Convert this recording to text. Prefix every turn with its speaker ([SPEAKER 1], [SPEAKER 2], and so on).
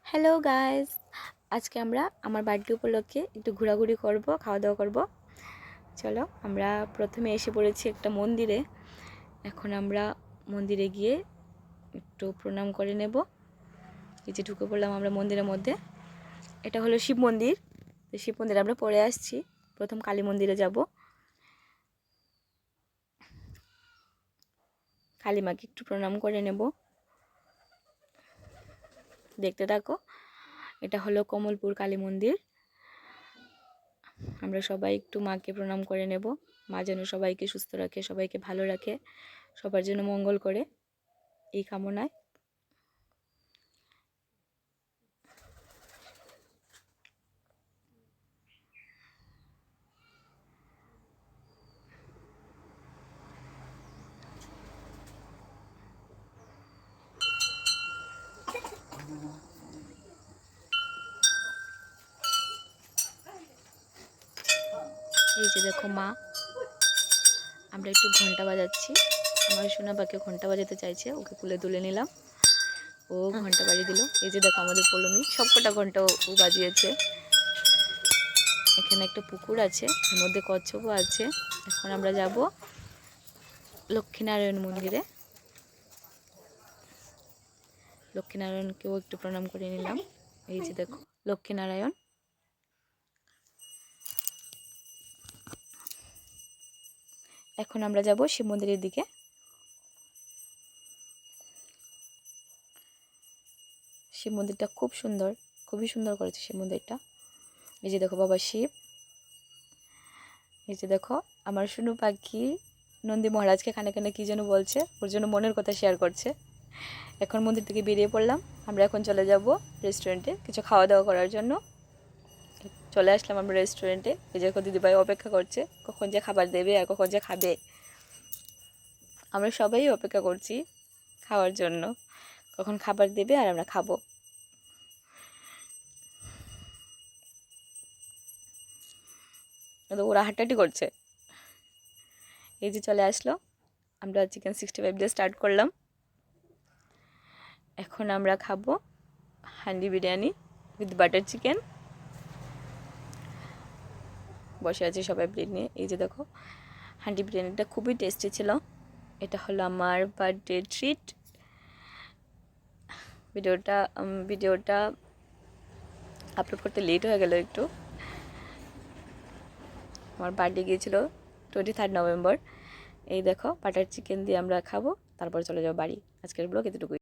[SPEAKER 1] Hello guys, আজকে আমরা আমার বার্থডে উপলক্ষে একটু ঘোরাঘুরি করব, খাওয়া দাওয়া করব। চলো, আমরা প্রথমে এসে পড়েছি একটা মন্দিরে। এখন আমরা মন্দিরে গিয়ে একটু প্রণাম করে নেব। এই যে ঢুকে পড়লাম আমরা মন্দিরের মধ্যে। এটা হলো শিব মন্দির। তো শিব মন্দিরে আমরা পরে আসছি। প্রথম কালী মন্দিরে যাব। কালী মাকে একটু প্রণাম করে নেব। দেখতে থাকো। এটা হলো কমলপুর কালী মন্দির। আমরা সবাই একটু মাকে প্রণাম করে নেব। মা যেন সবাইকে সুস্থ রাখে, সবাইকে ভালো রাখে, সবার জন্য মঙ্গল করে, এই কামনায়। এই যে দেখো মা, আমরা একটু ঘন্টা বাজাচ্ছি। আমার সোনা পাখি ঘন্টা বাজাতে চাইছে, ওকে কুলে তুলে নিলাম। ও ঘন্টা বাজিয়ে দিল। এই যে দেখো আমাদের পলমি সবকটা ঘন্টা ও বাজিয়েছে। এখানে একটা পুকুর আছে, এর মধ্যে কচ্ছপও আছে। এখন আমরা যাব লক্ষ্মীনারায়ণ মন্দিরে। লক্ষ্মীনারায়ণকেও একটু প্রণাম করে নিলাম। এই যে দেখো লক্ষ্মীনারায়ণ। এখন আমরা যাব শিব মন্দিরের দিকে। শিব মন্দিরটা খুব সুন্দর, খুবই সুন্দর করেছে শিব মন্দিরটা। এই যে দেখো বাবা শিব। এই যে দেখো আমার সোনু পাখি নন্দী মহারাজকে কানে কানে কী যেন বলছে, ওর জন্য মনের কথা শেয়ার করছে। এখন মন্দির থেকে বেরিয়ে পড়লাম। আমরা এখন চলে যাব রেস্টুরেন্টে কিছু খাওয়া দাওয়া করার জন্য। চলে আসলাম আমরা রেস্টুরেন্টে। এই যে দিদিভাই অপেক্ষা করছে, কখন যে খাবার দেবে আর কখন যে খাবে। আমরা সবাই অপেক্ষা করছি খাওয়ার জন্য, কখন খাবার দেবে আর আমরা খাবো। ওরা হাঁটাহাঁটি করছে। এই যে চলে আসলো, আমরা চিকেন 65 দিয়ে স্টার্ট করলাম। এখন আমরা খাবো handi biryani with butter chicken. বসে আছে সবাই প্লেট নিয়ে। এই যে দেখো হান্ডি বিরিয়ানিটা খুবই টেস্টি ছিল। এটা হলো আমার বার্থডে ট্রিট। ভিডিওটা আপলোড করতে লেট হয়ে গেল একটু। আমার বার্থডে গিয়েছিল 23 নভেম্বর। এই দেখো বাটার চিকেন দিয়ে আমরা খাবো, তারপর চলে যাবো বাড়ি। আজকের ব্লগ এতটুকুই।